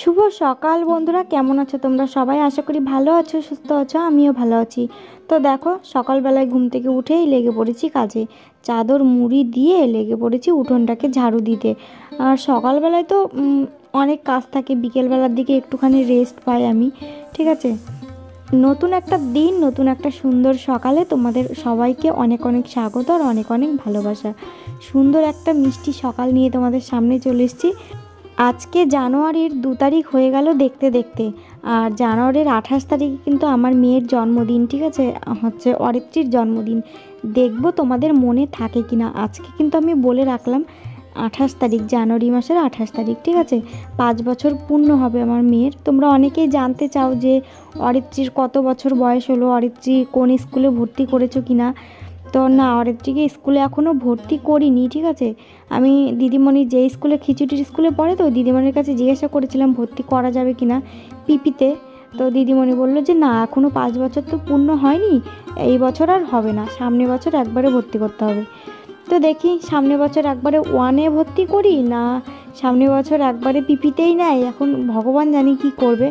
শুভ সকাল বন্ধুরা, কেমন আছো তোমরা সবাই? আশা করি ভালো আছো, সুস্থ আছো। আমিও ভালো আছি। তো দেখো, সকালবেলায় ঘুম থেকে উঠেই লেগে পড়েছি কাজে। চাদর মুড়ি দিয়ে লেগে পড়েছি উঠোনটাকে ঝাড়ু দিতে। আর সকালবেলায় তো অনেক কাজ থাকে, বিকেলবেলার দিকে একটুখানি রেস্ট পাই আমি। ঠিক আছে, নতুন একটা দিন, নতুন একটা সুন্দর সকালে তোমাদের সবাইকে অনেক অনেক স্বাগত আর অনেক অনেক ভালোবাসা। সুন্দর একটা মিষ্টি সকাল নিয়ে তোমাদের সামনে চলে এসেছি। আজকে জানুয়ারির 2 তারিখ হয়ে গেল দেখতে দেখতে। আর জানুয়ারির 28 তারিখে কিন্তু আমার মেয়ের জন্মদিন। ঠিক আছে, হচ্ছে অরিত্রীর জন্মদিন। দেখবো তোমাদের মনে থাকে কিনা। আজকে কিন্তু আমি বলে রাখলাম 28 তারিখ, জানুয়ারি মাসের 28 তারিখ। ঠিক আছে, 5 বছর পূর্ণ হবে আমার মেয়ের। তোমরা অনেকেই জানতে চাও যে অরিত্রীর কত বছর বয়স হলো, অরিত্রী কোন স্কুলে ভর্তি করেছো কিনা। তো না, অরিত্রীকে স্কুলে এখনও ভর্তি করিনি। ঠিক আছে, আমি দিদিমণি যে স্কুলে, খিচুড়ির স্কুলে পড়ে, তো দিদিমণির কাছে জিজ্ঞাসা করেছিলাম ভর্তি করা যাবে কিনা পিপিতে। তো দিদিমণি বললো যে না, এখনও 5 বছর তো পূর্ণ হয়নি, এই বছর আর হবে না, সামনে বছর একবারে ভর্তি করতে হবে। তো দেখি সামনে বছর একবারে 1-এ ভর্তি করি না সামনে বছর একবারে পিপিতেই নেয়। এখন ভগবান জানি কি করবে।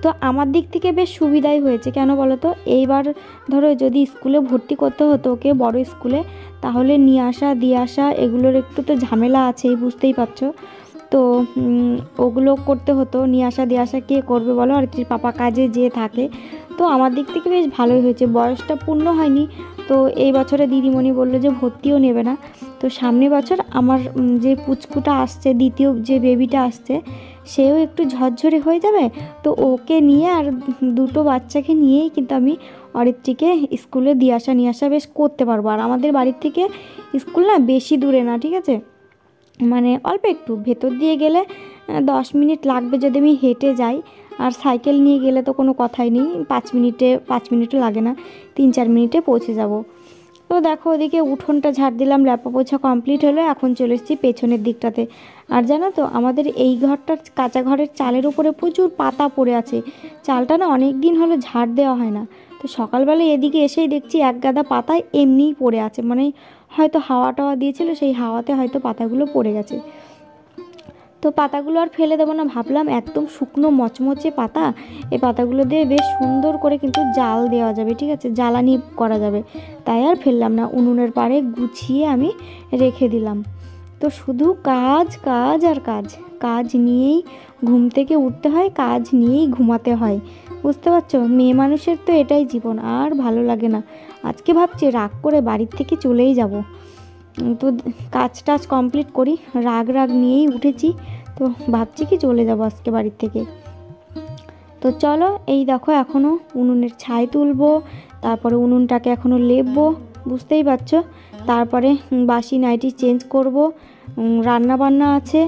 তো আমার দিক থেকে বেশ সুবিধাই হয়েছে, কেন বলো তো? এইবার ধরো যদি স্কুলে ভর্তি করতে হতো ওকে, বড় স্কুলে, তাহলে নিয়ে আসা দিয়ে আসা এগুলোর একটু তো ঝামেলা আছেই, বুঝতেই পারছো। তো ওগুলো করতে হতো, নিয়ে আসা দিয়ে আসা কে করবে বলো? আর পাপা কাজে যেয়ে থাকে। তো আমার দিক থেকে বেশ ভালোই হয়েছে, বয়সটা পূর্ণ হয়নি। তো এই বছরে দিদিমণি বললো যে ভর্তিও নেবে না। তো সামনে বছর আমার যে পুচকুটা আসছে, দ্বিতীয় যে বেবিটা আসছে, সেও একটু ঝরঝরে হয়ে যাবে। তো ওকে নিয়ে আর দুটো বাচ্চাকে নিয়েই কিন্তু আমি অরিত্রীকে স্কুলে দিয়ে আসা নিয়ে আসা বেশ করতে পারবো। আর আমাদের বাড়ির থেকে স্কুল না বেশি দূরে না। ঠিক আছে, মানে অল্প একটু ভেতর দিয়ে গেলে 10 মিনিট লাগবে যদি আমি হেঁটে যাই। আর সাইকেল নিয়ে গেলে তো কোনো কথাই নেই, 5 মিনিটও লাগে না, 3-4 মিনিটে পৌঁছে যাব। তো দেখো, ওদিকে উঠোনটা ঝাড় দিলাম, ল্যাপা পোছা কমপ্লিট হলো। এখন চলে এসেছি পেছনের দিকটাতে। আর জানো তো, আমাদের এই ঘরটার, কাঁচা ঘরের চালের উপরে প্রচুর পাতা পড়ে আছে। চালটা না অনেক দিন হলো ঝাড় দেওয়া হয় না। তো সকালবেলায় এদিকে এসেই দেখছি এক গাদা পাতায় এমনিই পড়ে আছে, মানে হয়তো হাওয়া টাওয়া দিয়েছিল, সেই হাওয়াতে হয়তো পাতাগুলো পড়ে গেছে। তো পাতাগুলো আর ফেলে দেবো না, ভাবলাম একদম শুকনো মচমচে পাতা, এই পাতাগুলো দিয়ে বেশ সুন্দর করে কিন্তু জাল দেওয়া যাবে। ঠিক আছে, জ্বালানি করা যাবে। তাই আর ফেললাম না, উনুনের পাড়ে গুছিয়ে আমি রেখে দিলাম। তো শুধু কাজ কাজ আর কাজ, কাজ নিয়েই ঘুম থেকে উঠতে হয়, কাজ নিয়েই ঘুমাতে হয়। বুঝতে পারছো, মেয়ে মানুষের তো এটাই জীবন, আর ভালো লাগে না। আজকে ভাবছি রাগ করে বাড়ির থেকে চলেই যাব। তো কাজ টাজ কমপ্লিট করি, রাগ রাগ নিয়েই উঠেছি। তো ভাবছি কি চলে যাব আজকে বাড়ির থেকে। তো চলো, এই দেখো এখনও উনুনের ছাই তুলবো, তারপরে উনুনটাকে এখনও লেপবো, বুঝতেই পারছো। তারপরে বাসি নাইটি চেঞ্জ করব, রান্না বান্না আছে।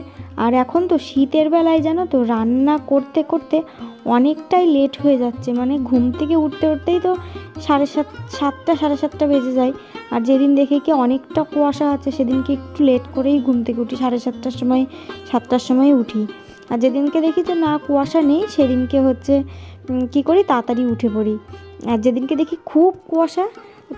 আর এখন তো শীতের বেলায় জানো তো, রান্না করতে করতে অনেকটাই লেট হয়ে যাচ্ছে, মানে ঘুম থেকে উঠতে উঠতেই তো 7:30 7:30 বেজে যায়। আর যেদিন দেখি কি অনেকটা কুয়াশা আছে, সেদিনকে একটু লেট করেই ঘুম থেকে উঠি, 7:30টার সময়, 7টার সময় উঠি। আর যেদিনকে দেখি যে না কুয়াশা নেই, সেদিনকে হচ্ছে কী করি, তাড়াতাড়ি উঠে পড়ি। আর যেদিনকে দেখি খুব কুয়াশা,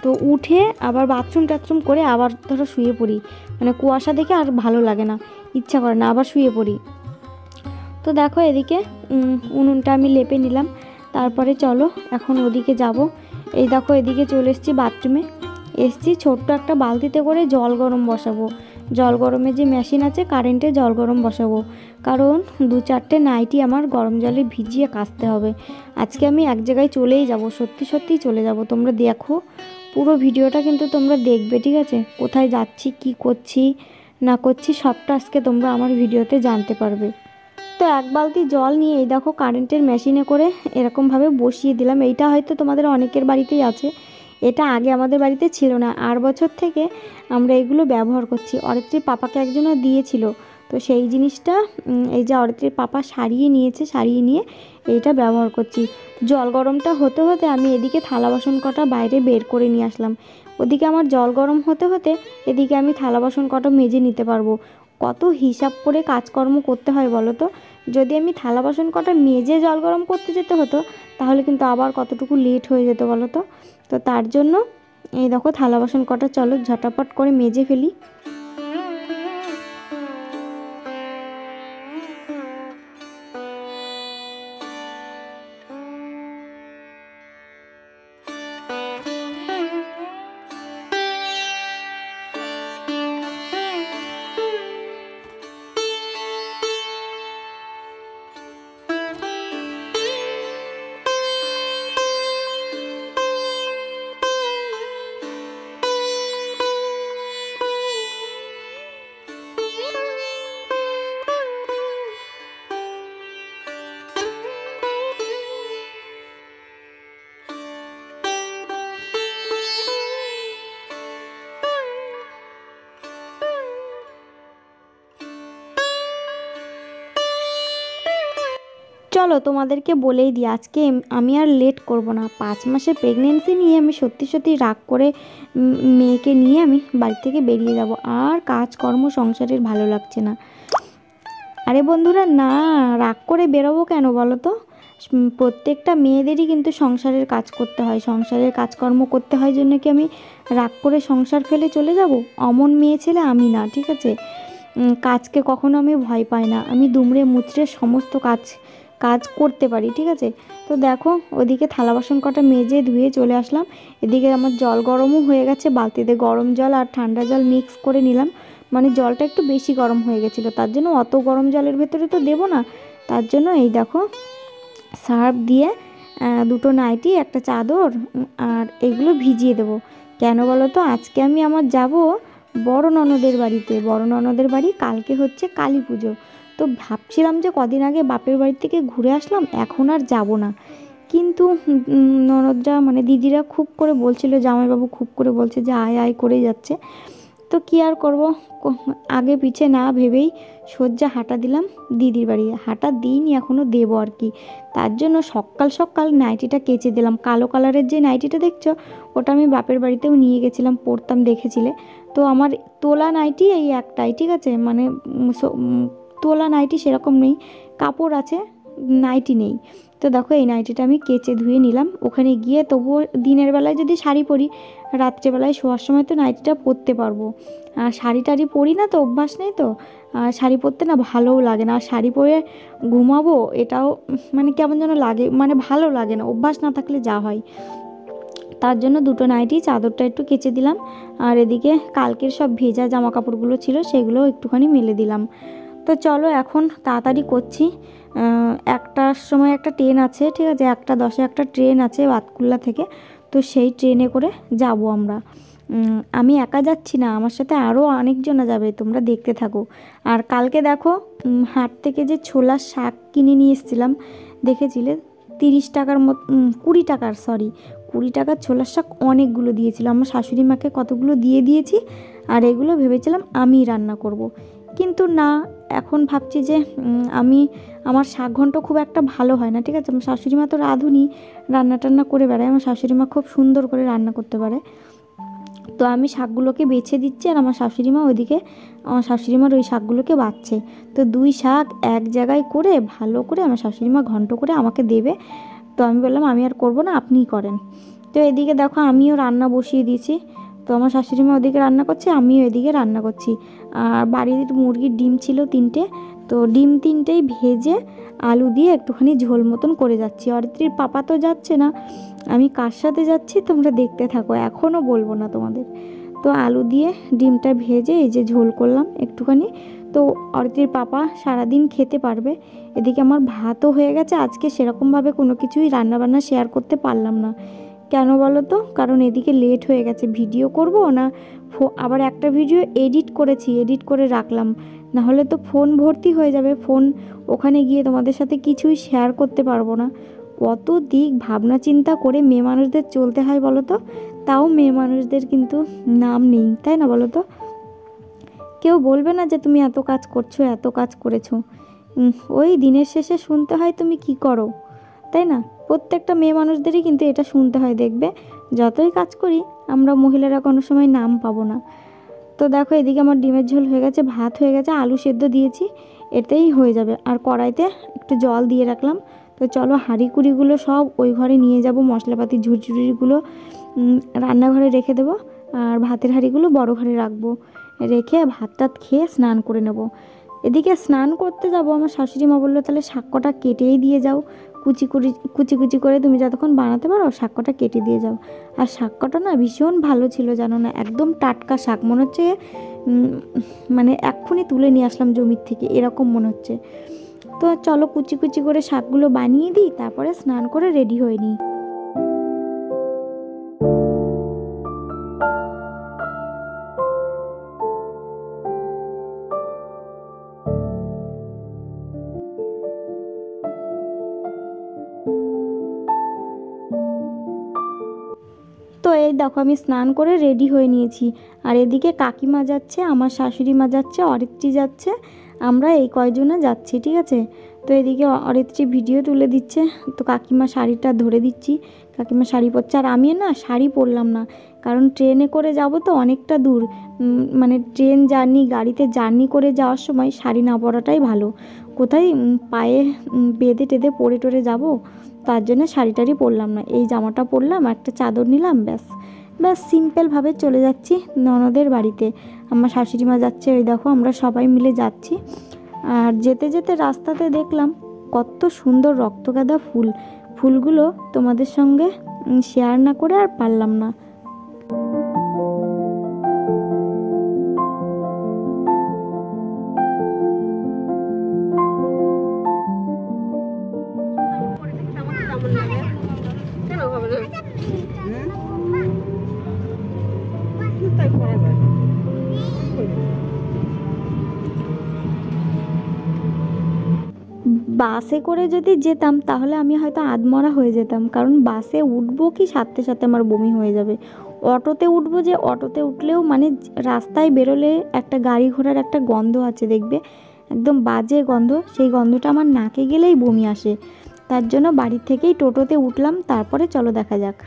তো উঠে আবার বাথরুম টাথরুম করে আবার ধরো শুয়ে পড়ি। মানে কুয়াশা দেখে আর ভালো লাগে না, ইচ্ছা করে না, আবার শুয়ে পড়ি। তো দেখো এদিকে উনুনটা আমি লেপে নিলাম। তারপরে চলো এখন ওদিকে যাব। এই দেখো এদিকে চলে এসেছি বাথরুমে। এসছি ছোট্ট একটা বালতিতে করে জল গরম বসাবো। জল গরমের যে মেশিন আছে, কারেন্টে জল গরম বসাবো, কারণ 2-4টে নাইটি আমার গরম জলে ভিজিয়ে কাচতে হবে। আজকে আমি এক জায়গায় চলেই যাব, সত্যি সত্যিই চলে যাব। তোমরা দেখো পুরো ভিডিওটা কিন্তু তোমরা দেখবে। ঠিক আছে, কোথায় যাচ্ছি, কি করছি না করছি, সবটা আজকে তোমরা আমার ভিডিওতে জানতে পারবে। তো এক বালতি জল নিয়ে এই দেখো কারেন্টের মেশিনে করে এরকমভাবে বসিয়ে দিলাম। এইটা হয়তো তোমাদের অনেকের বাড়িতেই আছে, এটা আগে আমাদের বাড়িতে ছিল না। 8 বছর থেকে আমরা এগুলো ব্যবহার করছি। অরিত্রীর পাপাকে একজনও দিয়েছিল, তো সেই জিনিসটা এই যে অরিত্রীর পাপা সারিয়ে নিয়েছে, সারিয়ে নিয়ে এইটা ব্যবহার করছি। জল গরমটা হতে হতে আমি এদিকে থালা বাসন কটা বাইরে বের করে নিয়ে আসলাম। ওদিকে আমার জল গরম হতে হতে এদিকে আমি থালা বাসন কটা মেজে নিতে পারবো। কত হিসাব করে কাজকর্ম করতে হয় বলো তো। যদি আমি থালা বাসন কটা মেজে জল গরম করতে যেতে হতো, তাহলে কিন্তু আবার কতটুকু লেট হয়ে যেত বলো তো। তো তার জন্য এই দেখো থালা বাসন কটা চলো ঝটাপট করে মেজে ফেলি। চলো তোমাদেরকে বলেই দিই, আজকে আমি আর লেট করব না। 5 মাসের প্রেগনেন্সি নিয়ে আমি সত্যি সত্যি রাগ করে মেয়েকে নিয়ে আমি বাড়ি থেকে বেরিয়ে যাব। আর কাজকর্ম সংসারের ভালো লাগছে না। আরে বন্ধুরা, না, রাগ করে বেরোবো কেন বলো তো? প্রত্যেকটা মেয়েদেরই কিন্তু সংসারের কাজ করতে হয়, সংসারের কাজকর্ম করতে হয় জন্য কি আমি রাগ করে সংসার ফেলে চলে যাব? অমন মেয়ে ছেলে আমি না, ঠিক আছে? কাজকে কখনো আমি ভয় পাই না, আমি দুমড়ে মুচড়ে সমস্ত কাজ কাজ করতে পারি, ঠিক আছে? তো দেখো, ওদিকে থালা বাসন কটা মেজে ধুয়ে চলে আসলাম। এদিকে আমার জল গরমও হয়ে গেছে, বালতিতে গরম জল আর ঠান্ডা জল মিক্স করে নিলাম। মানে জলটা একটু বেশি গরম হয়ে গেছিলো, তার জন্য অত গরম জলের ভেতরে তো দেবো না, তার জন্য এই দেখো সার্ফ দিয়ে দুটো নাইটি, একটা চাদর আর এগুলো ভিজিয়ে দেবো। কেন বলো তো? আজকে আমি আমার যাব বড় ননদের বাড়িতে। বড় ননদের বাড়ি কালকে হচ্ছে কালী পুজো। তো ভাবছিলাম যে কদিন আগে বাপের বাড়ি থেকে ঘুরে আসলাম, এখন আর যাব না। কিন্তু ননদরা মানে দিদিরা খুব করে বলছিল, জামাইবাবু খুব করে বলছে যে আয় আয় করে যাচ্ছে। তো কী আর করব, আগে পিছে না ভেবেই সোজা হাঁটা দিলাম দিদির বাড়ি। হাঁটা দিইনি, এখনও দেবো আর কি। তার জন্য সকাল সকাল নাইটিটা কেচে দিলাম। কালো কালারের যে নাইটিটা দেখছো, ওটা আমি বাপের বাড়িতেও নিয়ে গেছিলাম, পরতাম, দেখেছিলে তো। আমার তোলা নাইটি এই একটাই, ঠিক আছে? মানে তোলা নাইটি সেরকম নেই, কাপড় আছে, নাইটি নেই। তো দেখো এই নাইটিটা আমি কেচে ধুয়ে নিলাম। ওখানে গিয়ে তবুও দিনের বেলায় যদি শাড়ি পরি, রাত্রেবেলায় শোয়ার সময় তো নাইটিটা পরতে পারবো। আর শাড়ি টাড়ি পরি না তো, অভ্যাস নেই তো। আর শাড়ি পরতে না ভালোও লাগে না, আর শাড়ি পরে ঘুমাবো এটাও মানে কেমন যেন লাগে, মানে ভালো লাগে না, অভ্যাস না থাকলে যা হয়। তার জন্য দুটো নাইটি, চাদরটা একটু কেচে দিলাম। আর এদিকে কালকের সব ভেজা জামা কাপড়গুলো ছিল সেগুলো একটুখানি মেলে দিলাম। তো চলো এখন তাড়াতাড়ি করছি। একটার সময় একটা ট্রেন আছে, ঠিক আছে? 1:10 একটা ট্রেন আছে বাতকুল্লা থেকে। তো সেই ট্রেনে করে যাব আমরা। আমি একা যাচ্ছি না, আমার সাথে আরও অনেকজনা যাবে, তোমরা দেখতে থাকো। আর কালকে দেখো হাট থেকে যে ছোলার শাক কিনে নিয়ে এসেছিলাম, দেখেছিলে? 30 টাকার মতো, 20 টাকার, সরি 20 টাকার ছোলার শাক অনেকগুলো দিয়েছিল। আমার শাশুড়ি মাকে কতগুলো দিয়ে দিয়েছি। আর এগুলো ভেবেছিলাম আমি রান্না করব, কিন্তু না, এখন ভাবছি যে আমার শাক ঘন্ট খুব একটা ভালো হয় না, ঠিক আছে? আমার শাশুড়ি মা তো রাঁধুনি, রান্না টান্না করে বেড়ায়। আমার শাশুড়ি মা খুব সুন্দর করে রান্না করতে পারে। তো আমি শাকগুলোকে বেছে দিচ্ছি, আর আমার শাশুড়ি মা ওইদিকে আমার শাশুড়ি মার ওই শাকগুলোকে বাছছে। তো 2 শাক এক জায়গায় করে ভালো করে আমার শাশুড়ি মা ঘন্ট করে আমাকে দেবে। তো আমি বললাম আমি আর করবো না, আপনিই করেন। তো এদিকে দেখো আমিও রান্না বসিয়ে দিয়েছি। তো আমার শাশুড়ি মা ওদিকে রান্না করছে, আমিও এদিকে রান্না করছি। আর বাড়ির মুরগির ডিম ছিল 3টে, তো ডিম 3টেই ভেজে আলু দিয়ে একটুখানি ঝোল মতন করে যাচ্ছি। অরিত্রীর পাপা তো যাচ্ছে না, আমি কার সাথে যাচ্ছি তোমরা দেখতে থাকো, এখনও বলবো না তোমাদের। তো আলু দিয়ে ডিমটা ভেজে এই যে ঝোল করলাম একটুখানি। তো অরিত্রীর পাপা সারাদিন খেতে পারবে। এদিকে আমার ভাতও হয়ে গেছে। আজকে সেরকমভাবে কোনো কিছুই রান্নাবান্না শেয়ার করতে পারলাম না। কেন বলো তো? কারণ এদিকে লেট হয়ে গেছে, ভিডিও করব না, আবার একটা ভিডিও এডিট করেছি, এডিট করে রাখলাম, না হলে তো ফোন ভর্তি হয়ে যাবে। ফোন ওখানে গিয়ে তোমাদের সাথে কিছুই শেয়ার করতে পারবো না। কত দিক ভাবনা চিন্তা করে মেয়ে মানুষদের চলতে হয় বলো তো? তাও মেয়ে মানুষদের কিন্তু নাম নেই, তাই না বলো তো? কেউ বলবে না যে তুমি এত কাজ করছো, এত কাজ করেছো। ওই দিনের শেষে শুনতে হয় তুমি কি করো, তাই না? প্রত্যেকটা মেয়ে মানুষদেরই কিন্তু এটা শুনতে হয়। দেখবে যতই কাজ করি আমরা মহিলারা কোনো সময় নাম পাবো না। তো দেখো এদিকে আমার ডিমের ঝোল হয়ে গেছে, ভাত হয়ে গেছে, আলু সেদ্ধ দিয়েছি, এতেই হয়ে যাবে। আর কড়াইতে একটু জল দিয়ে রাখলাম। তো চলো হাঁড়ি কুড়িগুলো সব ওই ঘরে নিয়ে যাব, মশলাপাতি ঝুরঝুরিগুলো রান্নাঘরে রেখে দেবো। আর ভাতের হাঁড়িগুলো বড় ঘরে রাখবো, রেখে ভাত টাত খেয়ে স্নান করে নেব। এদিকে স্নান করতে যাব, আমার শাশুড়ি মা বললো তাহলে শাক কটা কেটেই দিয়ে যাও, কুচি কুচি করে তুমি যতক্ষণ বানাতে পারো শাক কটা কেটে দিয়ে যাও। আর শাক কটা না ভীষণ ভালো ছিল জানো না, একদম টাটকা শাক, মনে হচ্ছে মানে এক্ষুনি তুলে নিয়ে আসলাম জমির থেকে, এরকম মনে হচ্ছে। তো চলো কুচি করে শাকগুলো বানিয়ে দিই, তারপরে স্নান করে রেডি হয়ে নিই। তো এই দেখো আমি স্নান করে রেডি হয়ে নিয়েছি। আর এদিকে কাকিমা যাচ্ছে, আমার শাশুড়ি মা যাচ্ছে, অরিত্রী যাচ্ছে, আমরা এই কয়জনা যাচ্ছি, ঠিক আছে? তো এদিকে অরিত্রী ভিডিও তুলে দিচ্ছে, তো কাকিমা শাড়িটা ধরে দিচ্ছি, কাকিমা শাড়ি পরছে। আর আমি না শাড়ি পরলাম না, কারণ ট্রেনে করে যাব তো অনেকটা দূর, মানে ট্রেন জার্নি, গাড়িতে জার্নি করে যাওয়ার সময় শাড়ি না পরাটাই ভালো। কোথায় পায়ে বেঁধে টেঁধে পরে টরে যাব, তার জন্য শাড়ি টাড়ি পরলাম না। এই জামাটা পরলাম, একটা চাদর নিলাম, ব্যাস ব্যাস সিম্পলভাবে চলে যাচ্ছি ননদের বাড়িতে। আমার শাশুড়ি মা যাচ্ছে, ওই দেখো আমরা সবাই মিলে যাচ্ছি। আর যেতে যেতে রাস্তাতে দেখলাম কত সুন্দর রক্তগাঁদা ফুল, ফুলগুলো তোমাদের সঙ্গে শেয়ার না করে আর পারলাম না। বাসে করে যদি যেতাম তাহলে আমি হয়তো আধমরা হয়ে যেতাম, কারণ বাসে উঠবো কি সাথে সাথে আমার বমি হয়ে যাবে। অটোতে উঠবো, যে অটোতে উঠলেও মানে রাস্তায় বেরোলে একটা গাড়ি ঘোড়ার একটা গন্ধ আছে দেখবে, একদম বাজে গন্ধ, সেই গন্ধটা আমার নাকে গেলেই বমি আসে। তার জন্য বাড়ি থেকেই টোটোতে উঠলাম, তারপরে চলো দেখা যাক।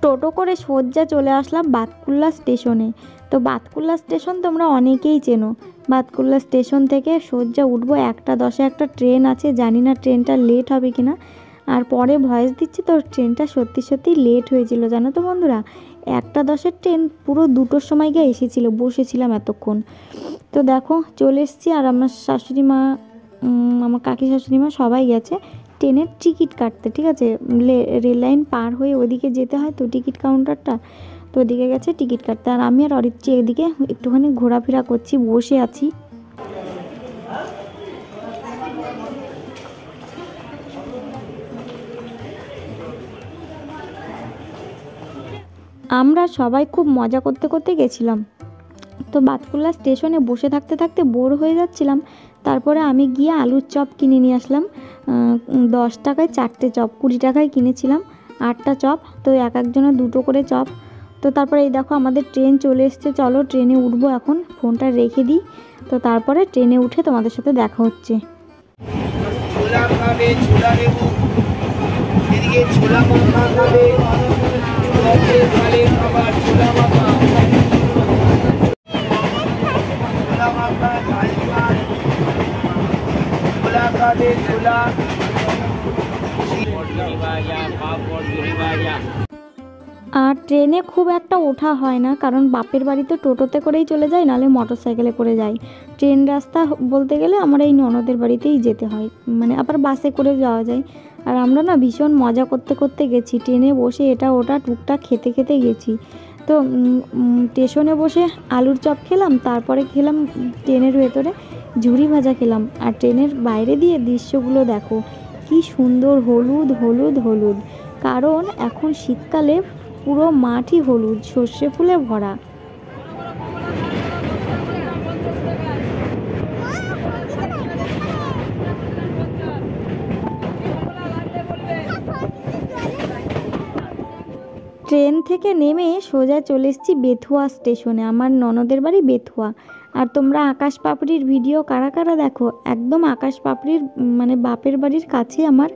টোটো করে সোজা চলে আসলাম বাতকুল্লা স্টেশনে। তো বাতকুল্লা স্টেশন তোমরা অনেকেই চেনো। বাতকুল্লা স্টেশন থেকে সোজা উঠবো, 1:10 একটা ট্রেন আছে, জানি না ট্রেনটা লেট হবে কিনা। আর পরে ভয়েস দিচ্ছি তো ট্রেনটা সত্যি সত্যি লেট হয়েছিল জানো তো বন্ধুরা। 1:10 ট্রেন পুরো 2টোর সময় গিয়ে এসেছিল, বসেছিলাম এতক্ষণ। তো দেখো চলে এসেছি, আর আমার শাশুড়ি মা, আমার কাকি শাশুড়ি মা সবাই গেছে ট্রেনের টিকিট কাটতে। ঠিক আছে, রেল লাইন পার হয়ে ওদিকে যেতে হয় তো টিকিট কাউন্টারটা, তো ওদিকে গেছে টিকিট কাটতে। আর আমি আর অরিত্রী এদিকে একটুখানি ঘোরাফেরা করছি, বসে আছি। আমরা সবাই খুব মজা করতে করতে গেছিলাম। তো বাতকুল্লা স্টেশনে বসে থাকতে থাকতে বোর হয়ে যাচ্ছিলাম। তারপরে আমি গিয়ে আলুর চপ কিনে নিয়ে আসলাম। 10 টাকায় 4টে চপ, 20 টাকায় কিনেছিলাম 8টা চপ, তো এক একজনের 2টো করে চপ। তো তারপরে এই দেখো আমাদের ট্রেন চলে এসছে, চলো ট্রেনে উঠবো এখন, ফোনটা রেখে দিই। তো তারপরে ট্রেনে উঠে তোমাদের সাথে দেখা হচ্ছে। ছোলা খাবে, ছোলা নেবো, এদিকে ছোলা মাখা খাবে, খাবার ছোলা মাখা, ছোলা মাখা, ঝাল ঝাল, ছোলা খাবে, ছোলা আর ট্রেনে খুব একটা ওঠা হয় না, কারণ বাপের বাড়ি তো টোটোতে করেই চলে যাই, নাহলে মোটর সাইকেলে করে যাই। ট্রেন রাস্তা বলতে গেলে আমার এই ননদের বাড়িতেই যেতে হয়, মানে আবার বাসে করে যাওয়া যায়। আর আমরা না ভীষণ মজা করতে করতে গেছি, ট্রেনে বসে এটা ওটা টুকটাক খেতে খেতে গেছি। তো স্টেশনে বসে আলুর চপ খেলাম, তারপরে খেলাম ট্রেনের ভেতরে ঝুরি ভাজা খেলাম। আর ট্রেনের বাইরে দিয়ে দৃশ্যগুলো দেখো কি সুন্দর, হলুদ হলুদ হলুদ, কারণ এখন শীতকালে পুরো মাঠই হলুদ, সর্ষে ফুলে ভরা। ট্রেন থেকে নেমে সোজা চলে এসেছি বেথুয়া স্টেশনে, আমার ননদের বাড়ি বেথুয়া। আর তোমরা আকাশ পাপড়ির ভিডিও কারা কারা দেখো, একদম আকাশ পাপড়ির মানে বাপের বাড়ির কাছে আমার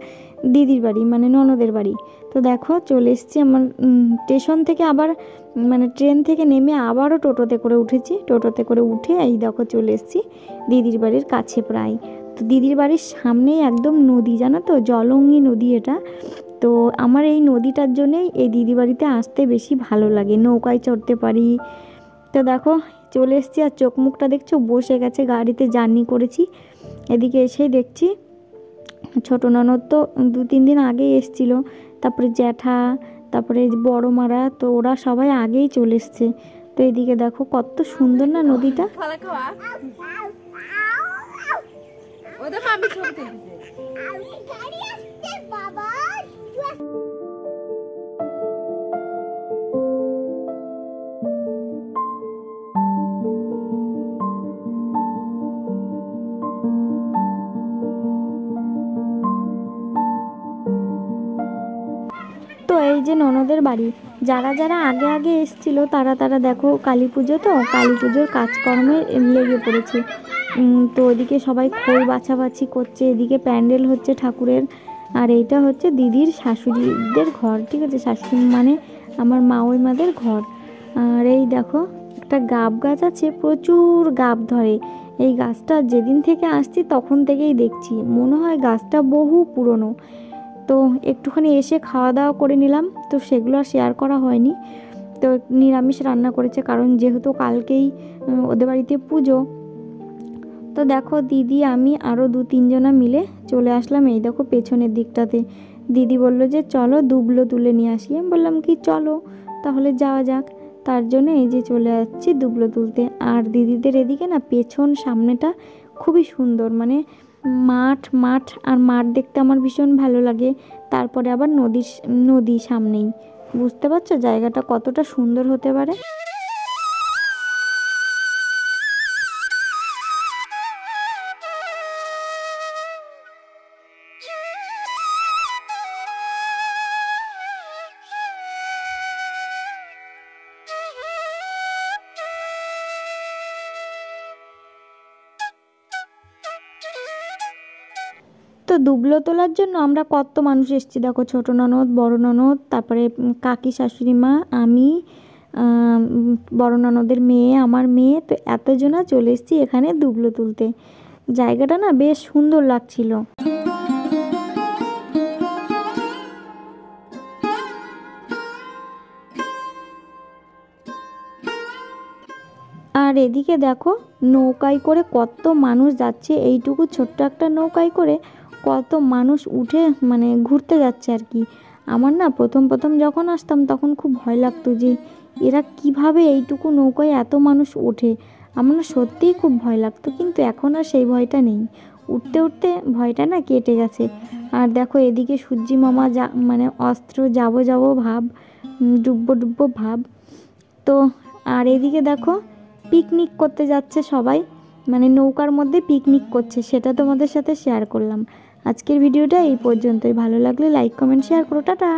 দিদির বাড়ি, মানে ননদের বাড়ি। তো দেখো চলে এসেছি আমার স্টেশন থেকে, আবার মানে ট্রেন থেকে নেমে আবারও টোটোতে করে উঠেছি, টোটোতে করে উঠে এই দেখো চলে এসেছি দিদির বাড়ির কাছে প্রায়। তো দিদির বাড়ির সামনেই একদম নদী, জানো তো, জলঙ্গি নদী এটা। তো আমার এই নদীটার জন্যেই এই দিদি বাড়িতে আসতে বেশি ভালো লাগে, নৌকায় চড়তে পারি। তো দেখো চলে এসেছি, আর চোখ মুখটা দেখছো বসে গেছে, গাড়িতে জার্নি করেছি। এদিকে এসেই দেখছি ছোটো ননদ তো 2-3 দিন আগেই এসেছিলো, তারপরে জ্যাঠা, তারপরে বড় মারা, তো ওরা সবাই আগেই চলে এসছে। তো এদিকে দেখো কত সুন্দর না নদীটা। যে ননদের বাড়ি। যারা যারা আগে আগে এসেছিলো তারা তারা দেখো কালী পুজো, তো কালী পুজোর কাজকর্মে লেগে পড়েছে। তো ওইদিকে সবাই খোল বাছাবাছি করছে, এদিকে প্যান্ডেল হচ্ছে ঠাকুরের। আর এইটা হচ্ছে দিদির শাশুড়িদের ঘর, ঠিক আছে, শাশুড়ি মানে আমার মাদের ঘর। আর এই দেখো একটা গাব গাছ আছে, প্রচুর গাব ধরে। এই গাছটা যেদিন থেকে আসছি তখন থেকেই দেখছি, মনে হয় গাছটা বহু পুরনো। তো একটুখানি এসে খাওয়া দাওয়া করে নিলাম, তো সেগুলো আর শেয়ার করা হয়নি। তো নিরামিষ রান্না করেছে, কারণ যেহেতু কালকেই ওদের বাড়িতে পুজো। তো দেখো দিদি আমি আরও 2-3 জনা মিলে চলে আসলাম এই দেখো পেছনের দিকটাতে। দিদি বললো যে চলো দুবলো তুলে নিয়ে আসি। আমি বললাম কি চলো তাহলে যাওয়া যাক। তার জন্য এই যে চলে যাচ্ছি দুবলো তুলতে। আর দিদিদের এদিকে না পেছন সামনেটা খুবই সুন্দর, মানে মাঠ আর মাঠ দেখতে আমার ভীষণ ভালো লাগে। তারপরে আবার নদী সামনেই, বুঝতে পারছো জায়গাটা কতটা সুন্দর হতে পারে। তো দুবলো তোলার জন্য আমরা কত মানুষ এসেছি দেখো, ছোট ননদ, বড় ননদ, তারপরে কাকি শাশুড়ি মা, আমি, বড় ননদের মেয়ে, আমার মেয়ে। তো এতজনা চলে এসেছি এখানে দুবলো তুলতে। জায়গাটা না বেশ সুন্দর লাগছিল। আর এদিকে দেখো নৌকায় করে কত মানুষ যাচ্ছে, এইটুকু ছোট্ট একটা নৌকায় করে কত মানুষ উঠে মানে ঘুরতে যাচ্ছে আর কি। আমার না প্রথম যখন আসতাম তখন খুব ভয় লাগতো যে এরা কিভাবে এইটুকু নৌকায় এত মানুষ ওঠে। আমার না সত্যিই খুব ভয় লাগতো, কিন্তু এখন আর সেই ভয়টা নেই। উঠতে উঠতে ভয়টা না কেটে গেছে। আর দেখো এদিকে সূর্যি মামা মানে অস্ত্র যাবো ভাব, ডুববো ভাব। তো আর এদিকে দেখো পিকনিক করতে যাচ্ছে সবাই, মানে নৌকার মধ্যে পিকনিক করছে, সেটা তোমাদের সাথে শেয়ার করলাম। আজকের ভিডিওটা এই পর্যন্তই। ভালো লাগলে লাইক কমেন্ট শেয়ার করো, টাটা।